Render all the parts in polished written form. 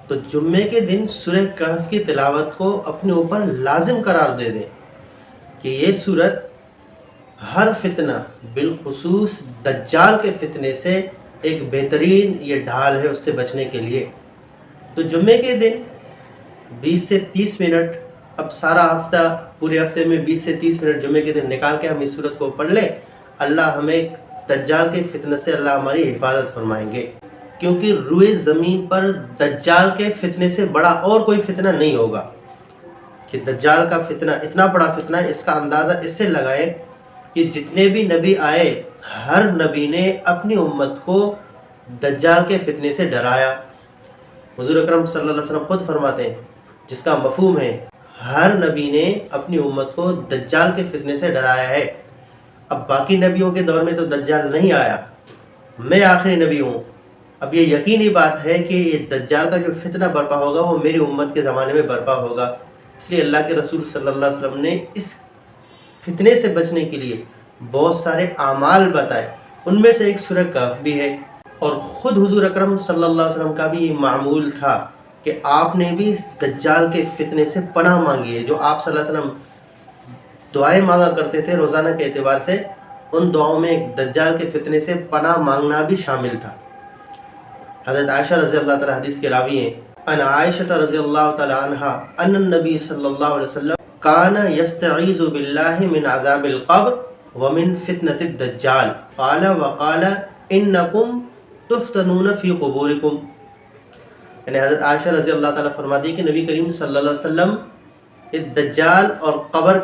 تو جمعے کے دن سورہ کہف کی تلاوت کو اپنے اوپر لازم قرار دے دیں کہ یہ سورت ہر فتنہ بالخصوص دجال کے فتنے سے ایک بہترین یہ ڈھال ہے اس سے بچنے کے لیے۔ تو جمعے کے دن 20 سے 30 منٹ، اب سارا ہفتہ، پورے ہفتے میں 20 سے 30 منٹ جمعے کے دن نکال کے ہم اس سورت کو پڑھ لیں، اللہ ہمیں دجال کے فتنے سے اللہ ہماری حفاظت فرمائیں گے، کیونکہ روئے زمین پر دجال کے فتنے سے بڑا اور کوئی فتنہ نہیں ہوگا۔ کہ دجال کا فتنہ اتنا بڑا فتنہ ہے، اس کا اندازہ اس سے لگائیں کہ جتنے بھی نبی آئے ہر نبی نے اپنی امت کو دجال کے فتنے سے ڈرایا۔ حضور اکرم صلی اللہ علیہ وسلم خود فرماتے ہیں، جس کا مفہوم ہے ہر نبی نے اپنی امت کو دجال کے فتنے سے ڈرایا ہے۔ اب باقی نبیوں کے دور میں تو دجال نہیں آیا، میں آخری نبی ہوں۔ اب یہ یقینی بات ہے کہ یہ دجال کا جو فتنہ برپا ہوگا وہ میری امت کے زمانے میں برپا ہوگا، اس لیے اللہ کے رسول صلی اللہ علیہ وسلم نے اس فتنے سے بچنے کے لیے بہت سارے اعمال بتائے، ان میں سے ایک سورہ کہف بھی ہے۔ اور خود حضور اکرم صلی اللہ علیہ وسلم کا بھی یہ معمول تھا کہ آپ نے بھی اس دجال کے فتنے سے پناہ مانگی ہے۔ جو آپ صلی اللہ علیہ وسلم دعائیں مانگا کرتے تھے روزانہ کے اعتبار سے، ان دعاؤں میں ایک دجال کے فتنے سے پناہ مانگنا بھی شامل تھا۔ حضرت عائشہ رضی اللہ تعالی حدیث کے راوی ہیں، ان عائشہ رضی اللہ تعالی عنہا ان النبی صلی اللہ علیہ وسلم کان یستعیذ باللہ من عذاب القبر ومن فتنة الدجال قال وقال انکم تفتنون فی قبورکم۔ یعنی حضرت عائشہ رضی اللہ تعالیٰ فرماتی ہے کہ نبی کریم صلی اللہ علیہ وسلم دجال اور قبر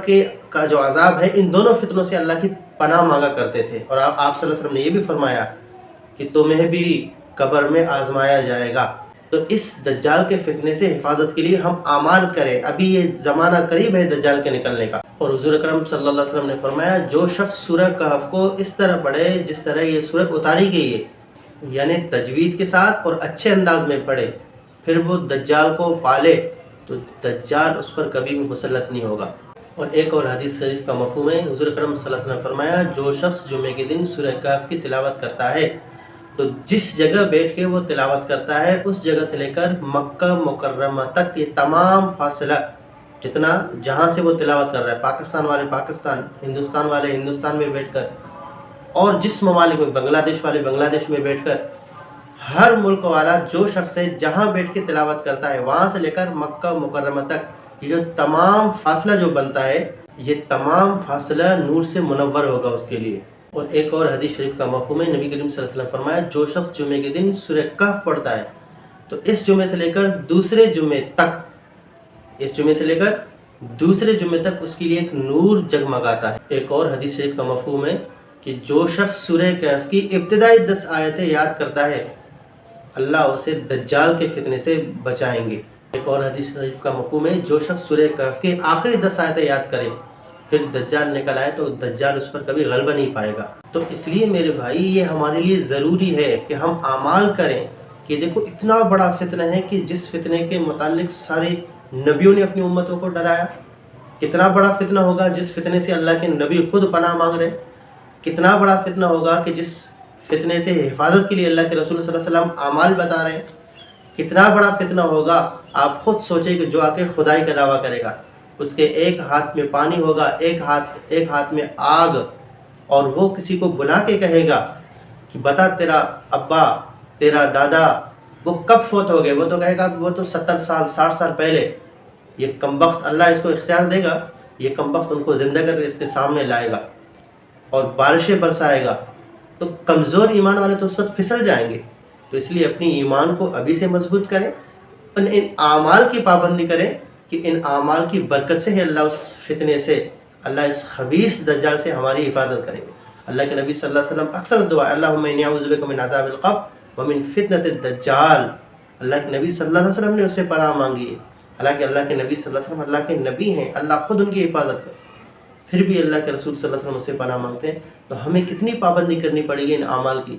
کا جو عذاب ہے، ان دونوں فتنوں سے اللہ کی پناہ مانگا کرتے تھے۔ اور آپ صلی اللہ علیہ وسلم نے یہ بھی فرمایا کہ تمہیں بھی قبر میں آزمایا جائے گا۔ تو اس دجال کے فتنے سے حفاظت کے لیے ہم اعمال کریں، ابھی یہ زمانہ قریب ہے دجال کے نکلنے کا۔ اور حضور اکرم صلی اللہ علیہ وسلم نے فرمایا جو شخص سورہ کہف کو اس طرح پڑھے جس طرح یہ سورہ اتاری گئی ہے، یعنی تجوید کے ساتھ اور اچھے انداز میں پڑھے، پھر وہ دجال کو پالے تو دجال اس پر کبھی بھی مسلط نہیں ہوگا۔ اور ایک اور حدیث شریف کا مفہوم ہے، حضور اکرم صلی اللہ علیہ وسلم نے فرمایا جو شخص جمعے کے دن سورہ کہف کی تلاوت کرتا ہے تو جس جگہ بیٹھ کے وہ تلاوت کرتا ہے اس جگہ سے لے کر مکہ مکرمہ تک یہ تمام فاصلہ جتنا جہاں سے وہ تلاوت کر رہا ہے، پاکستان والے پاکستان، ہندوستان والے ہندوستان میں بیٹھ کر، اور جس ممالک میں بنگلہ دیش والے بنگلہ دیش میں بیٹھ کر، ہر ملک والا جو شخص ہے جہاں بیٹھ کے تلاوت کرتا ہے وہاں سے لے کر مکہ مکرمہ تک یہ جو تمام فاصلہ جو بنتا ہے، یہ تمام فاصلہ نور سے منور ہوگا اس کے لیے۔ اور ایک اور حدیث شریف کا مفہوم ہے، نبی کریم صلی اللہ علیہ وسلم فرمایا جو شخص جمعے کے دن سورہ کہف پڑھتا ہے تو اس جمعے سے لے کر دوسرے جمعے تک، اس جمعے سے لے کر دوسرے جمعے تک اس کے لیے ایک نور جگمگاتا ہے۔ ایک اور حدیث شریف کا مفہوم ہے کہ جو شخص سورہ کہف کی ابتدائی 10 آیتیں یاد کرتا ہے اللہ اسے دجال کے فتنے سے بچائیں گے۔ ایک اور حدیث شریف کا مفہوم ہے جو شخص سورہ کہف کی آخری 10 آیتیں یاد کرے پھر دجال نکل آئے تو دجال اس پر کبھی غلبہ نہیں پائے گا۔ تو اس لیے میرے بھائی یہ ہمارے لیے ضروری ہے کہ ہم اعمال کریں کہ دیکھو اتنا بڑا فتنہ ہے کہ جس فتنے کے متعلق سارے نبیوں نے اپنی امتوں کو ڈرایا، کتنا بڑا فتنہ ہوگا جس فتنے سے اللہ کے نبی خود پناہ مانگ رہے، کتنا بڑا فتنہ ہوگا کہ جس فتنے سے حفاظت کے لیے اللہ کے رسول صلی اللہ علیہ وسلم اعمال بتا رہے ہیں، کتنا بڑا فتنہ ہوگا آپ خود سوچیں کہ جو آ کے خدائی کا دعویٰ کرے گا، اس کے ایک ہاتھ میں پانی ہوگا، ایک ہاتھ میں آگ، اور وہ کسی کو بلا کے کہے گا کہ بتا تیرا ابا تیرا دادا وہ کب فوت ہو گئے، وہ تو کہے گا وہ تو 70 سال 60 سال پہلے۔ یہ کمبخت اللہ اس کو اختیار دے گا، یہ کمبخت ان کو زندہ کر کے اس کے سامنے لائے گا اور بارشیں برسائے گا، تو کمزور ایمان والے تو اس وقت پھسل جائیں گے۔ تو اس لیے اپنی ایمان کو ابھی سے مضبوط کریں، ان اعمال کی پابندی کریں کہ ان اعمال کی برکت سے ہی اللہ اس فتنے سے، اللہ اس خبیث دجال سے ہماری حفاظت کریں گے۔ اللہ کے نبی صلی اللہ علیہ وسلم اکثر دعا اللہم انی اعوذ بک من عذاب القبر ومن فتنة الدجال، اللہ کے نبی صلی اللہ علیہ وسلم نے اس سے پناہ مانگی ہے۔ حالانکہ اللہ کے نبی صلی اللہ علیہ وسلم اللہ کے نبی ہیں، اللہ خود ان کی حفاظت کرے، پھر بھی اللہ کے رسول صلی اللہ علیہ وسلم اس سے پناہ مانگتے ہیں۔ تو ہمیں کتنی پابندی کرنی پڑے گی ان اعمال کی۔